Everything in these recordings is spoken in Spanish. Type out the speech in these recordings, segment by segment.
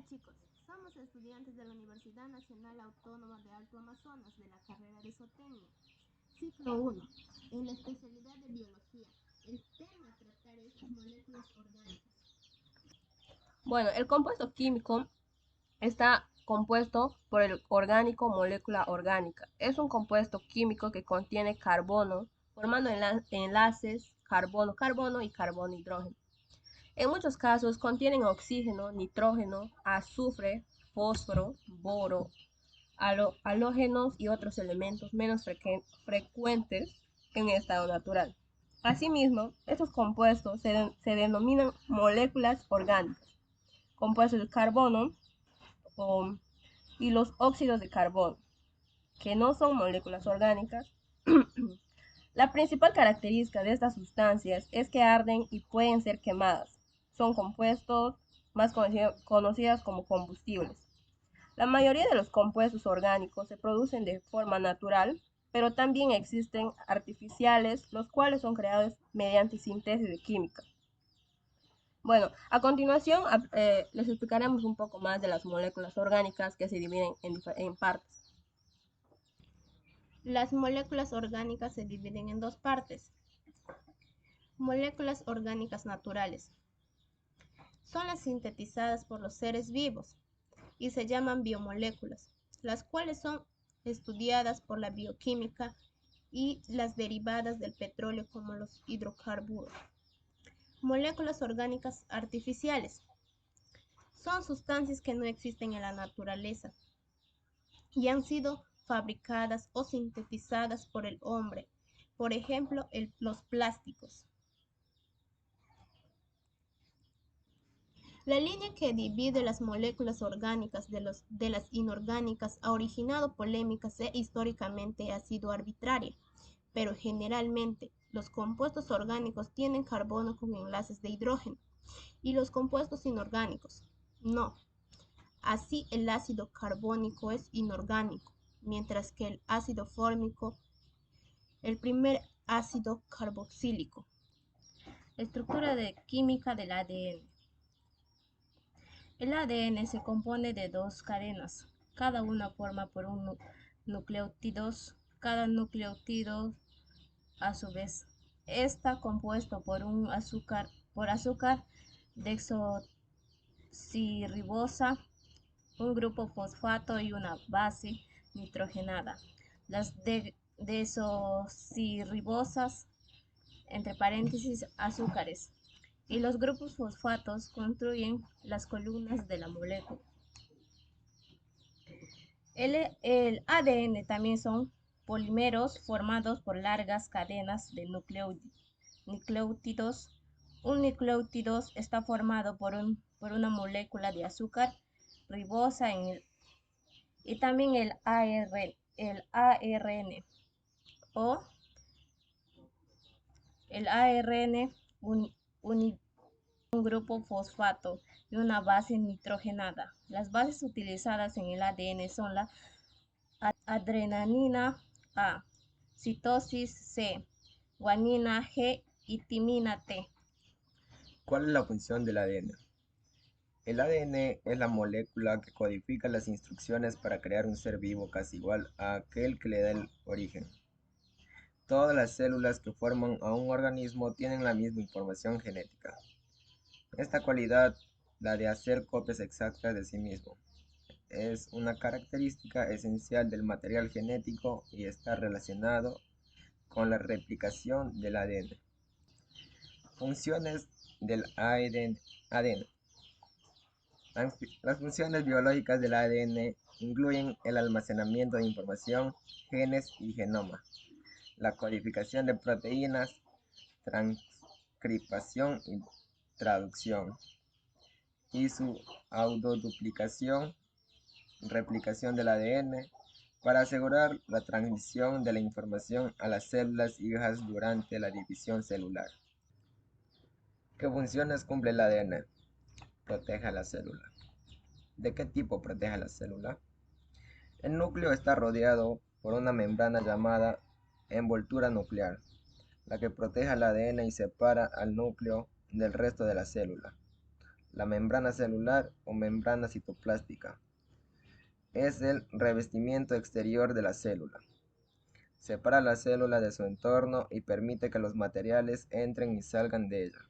Hola chicos, somos estudiantes de la Universidad Nacional Autónoma de Alto Amazonas de la carrera de Zootecnia, ciclo 1, en la especialidad de biología. El tema a tratar es moléculas orgánicas. Bueno, el compuesto químico está compuesto por el orgánico molécula orgánica. Es un compuesto químico que contiene carbono, formando enlaces carbono-carbono y carbono-hidrógeno. En muchos casos contienen oxígeno, nitrógeno, azufre, fósforo, boro, halógenos y otros elementos menos frecuentes en estado natural. Asimismo, estos compuestos se denominan moléculas orgánicas, compuestos de carbono y los óxidos de carbono, que no son moléculas orgánicas. La principal característica de estas sustancias es que arden y pueden ser quemadas. Son compuestos más conocidos como combustibles. La mayoría de los compuestos orgánicos se producen de forma natural, pero también existen artificiales, los cuales son creados mediante síntesis de química. Bueno, a continuación les explicaremos un poco más de las moléculas orgánicas que se dividen en partes. Las moléculas orgánicas se dividen en dos partes. Moléculas orgánicas naturales. Son las sintetizadas por los seres vivos y se llaman biomoléculas, las cuales son estudiadas por la bioquímica y las derivadas del petróleo como los hidrocarburos. Moléculas orgánicas artificiales. Son sustancias que no existen en la naturaleza y han sido fabricadas o sintetizadas por el hombre, por ejemplo, los plásticos. La línea que divide las moléculas orgánicas de las inorgánicas ha originado polémicas e históricamente ha sido arbitraria, pero generalmente los compuestos orgánicos tienen carbono con enlaces de hidrógeno y los compuestos inorgánicos no. Así el ácido carbónico es inorgánico, mientras que el ácido fórmico, el primer ácido carboxílico. Estructura química del ADN. El ADN se compone de dos cadenas, cada una forma por un nucleótidos. Cada nucleótido, a su vez, está compuesto por azúcar desoxirribosa, un grupo fosfato y una base nitrogenada. Las desoxirribosas, entre paréntesis, azúcares, y los grupos fosfatos construyen las columnas de la molécula. El ADN también son polímeros formados por largas cadenas de nucleótidos. Un nucleótido está formado por una molécula de azúcar ribosa y también el ARN o el ARN un grupo fosfato y una base nitrogenada. Las bases utilizadas en el ADN son la adrenalina A, citosis C, guanina G y timina T. ¿Cuál es la función del ADN? El ADN es la molécula que codifica las instrucciones para crear un ser vivo casi igual a aquel que le da el origen. Todas las células que forman a un organismo tienen la misma información genética. Esta cualidad, la de hacer copias exactas de sí mismo, es una característica esencial del material genético y está relacionado con la replicación del ADN. Funciones del ADN. Las funciones biológicas del ADN incluyen el almacenamiento de información, genes y genoma, la codificación de proteínas, transcripción y traducción, y su autoduplicación, replicación del ADN, para asegurar la transmisión de la información a las células hijas durante la división celular. ¿Qué funciones cumple el ADN? Protege a la célula. ¿De qué tipo protege a la célula? El núcleo está rodeado por una membrana llamada envoltura nuclear, la que protege al ADN y separa al núcleo del resto de la célula. La membrana celular o membrana citoplástica es el revestimiento exterior de la célula. Separa la célula de su entorno y permite que los materiales entren y salgan de ella.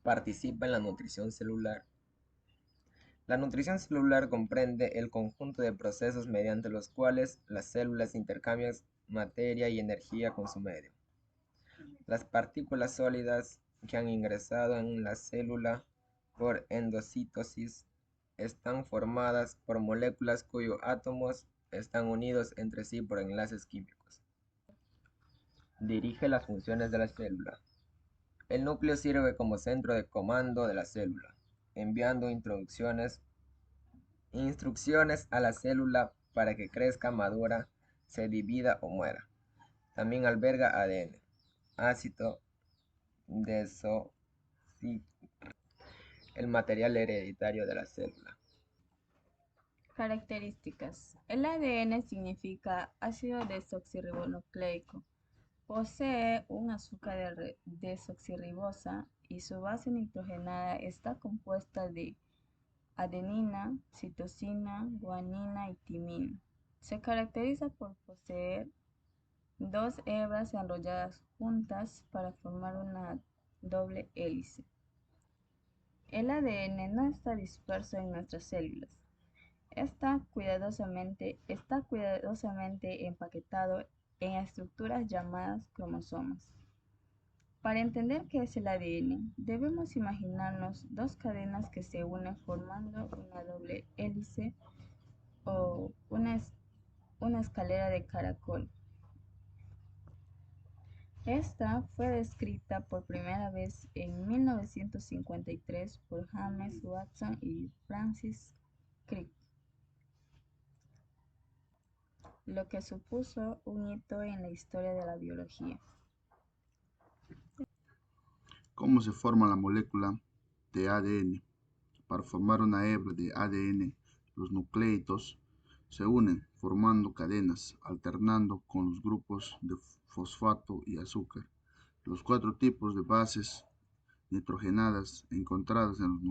Participa en la nutrición celular. La nutrición celular comprende el conjunto de procesos mediante los cuales las células intercambian materia y energía con su medio. Las partículas sólidas que han ingresado en la célula por endocitosis están formadas por moléculas cuyos átomos están unidos entre sí por enlaces químicos. Dirige las funciones de la célula. El núcleo sirve como centro de comando de la célula, enviando instrucciones a la célula para que crezca, madura, se divida o muera. También alberga ADN, ácido desoxirribonucleico, el material hereditario de la célula. Características. El ADN significa ácido desoxirribonucleico. Posee un azúcar de desoxirribosa y su base nitrogenada está compuesta de adenina, citosina, guanina y timina. Se caracteriza por poseer dos hebras enrolladas juntas para formar una doble hélice. El ADN no está disperso en nuestras células. Está cuidadosamente empaquetado en estructuras llamadas cromosomas. Para entender qué es el ADN, debemos imaginarnos dos cadenas que se unen formando una doble hélice o una escalera de caracol. Esta fue descrita por primera vez en 1953 por James Watson y Francis Crick, lo que supuso un hito en la historia de la biología. ¿Cómo se forma la molécula de ADN? Para formar una hebra de ADN, los nucleidos se unen formando cadenas, alternando con los grupos de fosfato y azúcar. Los cuatro tipos de bases nitrogenadas encontradas en los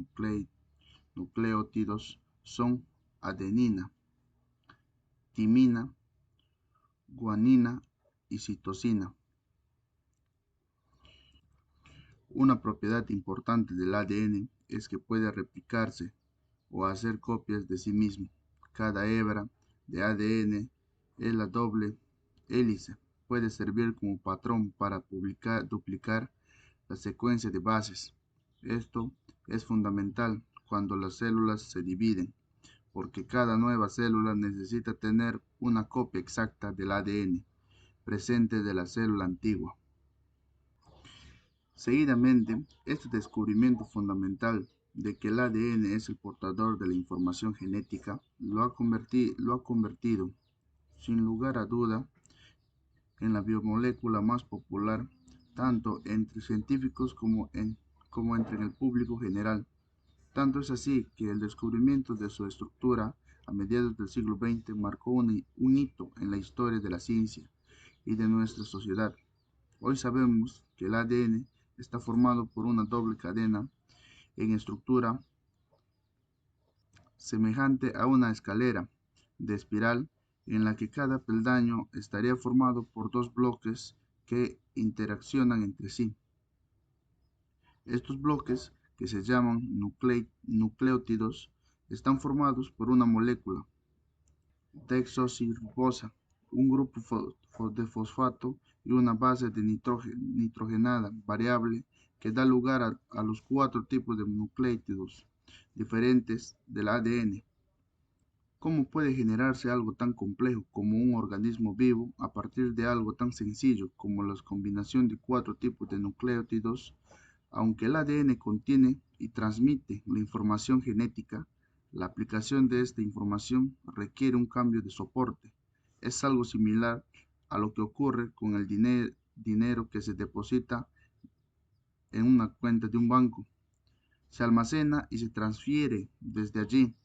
nucleótidos son adenina, timina, guanina y citosina. Una propiedad importante del ADN es que puede replicarse o hacer copias de sí mismo. Cada hebra de ADN es la doble hélice. Puede servir como patrón para duplicar la secuencia de bases. Esto es fundamental cuando las células se dividen, porque cada nueva célula necesita tener una copia exacta del ADN presente de la célula antigua. Seguidamente, este descubrimiento fundamental de que el ADN es el portador de la información genética lo ha convertido, sin lugar a duda, en la biomolécula más popular, tanto entre científicos como entre el público general. Tanto es así que el descubrimiento de su estructura a mediados del siglo XX marcó un hito en la historia de la ciencia y de nuestra sociedad. Hoy sabemos que el ADN está formado por una doble cadena en estructura semejante a una escalera de espiral en la que cada peldaño estaría formado por dos bloques que interaccionan entre sí. Estos bloques, que se llaman nucleótidos, están formados por una molécula desoxirribosa, un grupo de fosfato y una base de nitrogenada variable que da lugar a los cuatro tipos de nucleótidos diferentes del ADN. ¿Cómo puede generarse algo tan complejo como un organismo vivo a partir de algo tan sencillo como la combinación de cuatro tipos de nucleótidos? Aunque el ADN contiene y transmite la información genética, la aplicación de esta información requiere un cambio de soporte. Es algo similar a lo que ocurre con el dinero que se deposita en una cuenta de un banco. Se almacena y se transfiere desde allí,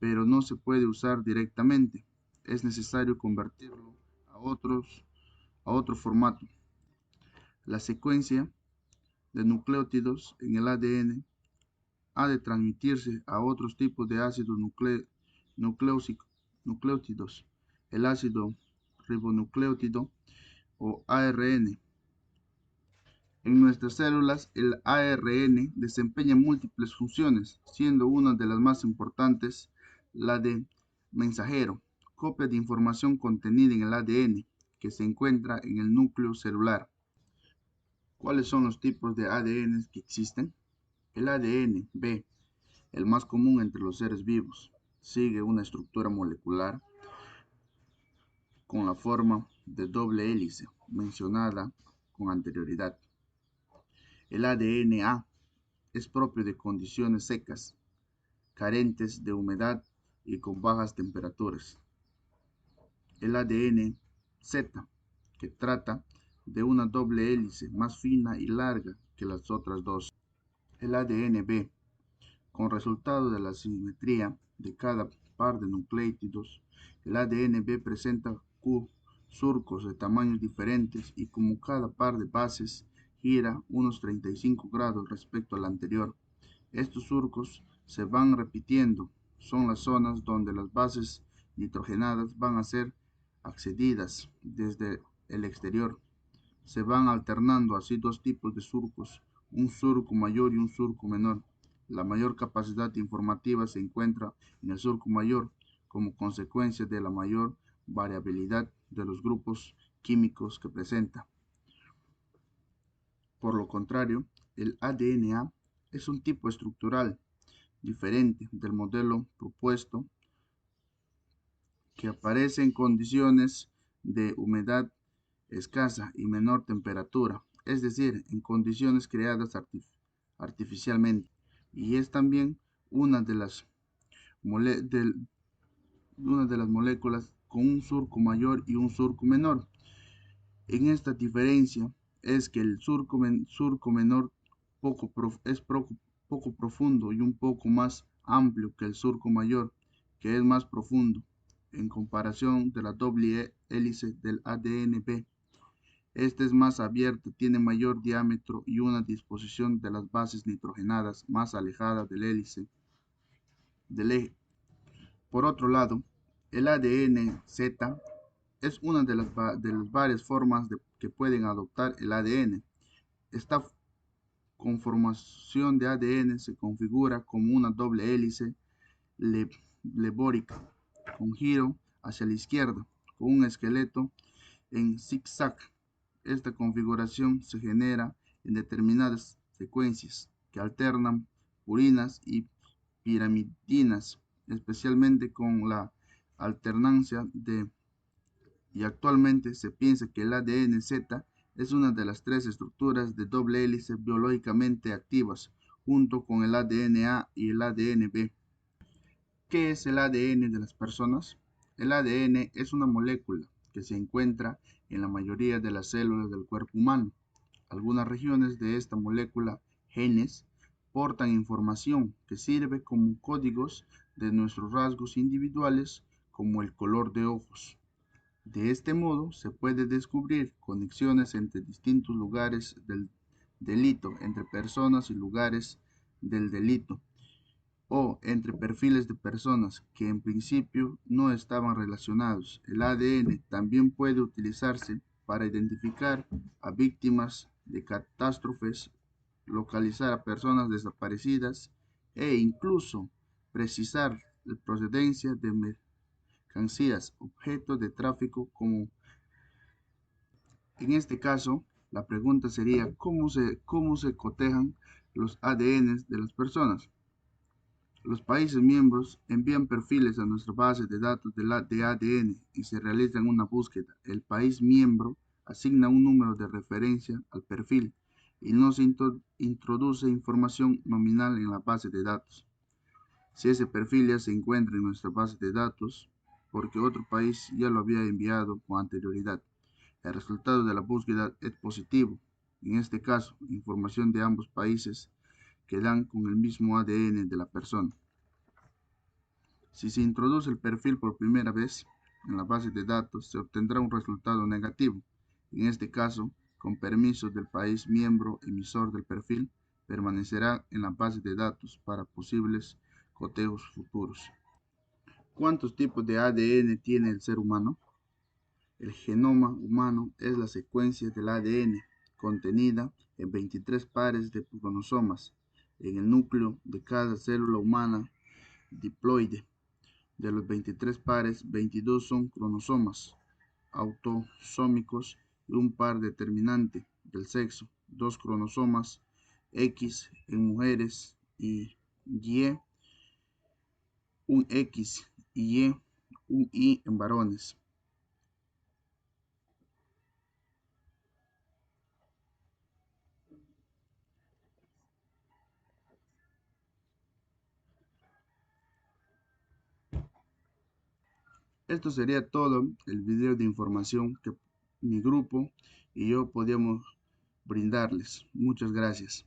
pero no se puede usar directamente. Es necesario convertirlo a otro formato. La secuencia de nucleótidos en el ADN ha de transmitirse a otros tipos de ácidos nucleótidos, el ácido ribonucleótido o ARN. En nuestras células, el ARN desempeña múltiples funciones, siendo una de las más importantes la de mensajero, copia de información contenida en el ADN, que se encuentra en el núcleo celular. ¿Cuáles son los tipos de ADN que existen? El ADN B, el más común entre los seres vivos, sigue una estructura molecular con la forma de doble hélice mencionada con anterioridad. El ADN A es propio de condiciones secas, carentes de humedad y con bajas temperaturas. El ADN Z, que trata de una doble hélice más fina y larga que las otras dos. El ADN B, con resultado de la simetría de cada par de nucleótidos, el ADN B presenta surcos de tamaños diferentes y como cada par de bases gira unos 35 grados respecto al anterior, estos surcos se van repitiendo, son las zonas donde las bases nitrogenadas van a ser accedidas desde el exterior. Se van alternando así dos tipos de surcos, un surco mayor y un surco menor. La mayor capacidad informativa se encuentra en el surco mayor, como consecuencia de la mayor variabilidad de los grupos químicos que presenta. Por lo contrario, el ADN es un tipo estructural diferente del modelo propuesto, que aparece en condiciones de humedad escasa y menor temperatura, es decir, en condiciones creadas artificialmente, y es también una de las moléculas con un surco mayor y un surco menor. En esta diferencia es que el surco menor es poco profundo y un poco más amplio que el surco mayor, que es más profundo, en comparación de la doble hélice del ADN B. Este es más abierto, tiene mayor diámetro y una disposición de las bases nitrogenadas más alejada del hélice del eje. Por otro lado, el ADN Z es una de las varias formas que pueden adoptar el ADN. Esta conformación de ADN se configura como una doble hélice lebórica con giro hacia la izquierda, con un esqueleto en zigzag. Esta configuración se genera en determinadas secuencias que alternan purinas y pirimidinas, especialmente con la alternancia y actualmente se piensa que el ADN Z es una de las tres estructuras de doble hélice biológicamente activas, junto con el ADN A y el ADN B. ¿Qué es el ADN de las personas? El ADN es una molécula que se encuentra en la mayoría de las células del cuerpo humano. Algunas regiones de esta molécula, genes, portan información que sirve como códigos de nuestros rasgos individuales, como el color de ojos. De este modo, se puede descubrir conexiones entre distintos lugares del delito, entre personas y lugares del delito, o entre perfiles de personas que en principio no estaban relacionados. El ADN también puede utilizarse para identificar a víctimas de catástrofes, localizar a personas desaparecidas e incluso precisar la procedencia de mercancías, objetos de tráfico como. En este caso, la pregunta sería cómo se cotejan los ADNs de las personas. Los países miembros envían perfiles a nuestra base de datos de ADN y se realiza una búsqueda. El país miembro asigna un número de referencia al perfil y no se introduce información nominal en la base de datos. Si ese perfil ya se encuentra en nuestra base de datos, porque otro país ya lo había enviado con anterioridad, el resultado de la búsqueda es positivo. En este caso, información de ambos países que dan con el mismo ADN de la persona. Si se introduce el perfil por primera vez en la base de datos, se obtendrá un resultado negativo. En este caso, con permiso del país miembro emisor del perfil, permanecerán en la base de datos para posibles cotejos futuros. ¿Cuántos tipos de ADN tiene el ser humano? El genoma humano es la secuencia del ADN contenida en 23 pares de cromosomas en el núcleo de cada célula humana diploide. De los 23 pares, 22 son cromosomas autosómicos y un par determinante del sexo, 2 cromosomas X en mujeres y Y, un X y Y, un Y en varones. Esto sería todo el video de información que mi grupo y yo podíamos brindarles. Muchas gracias.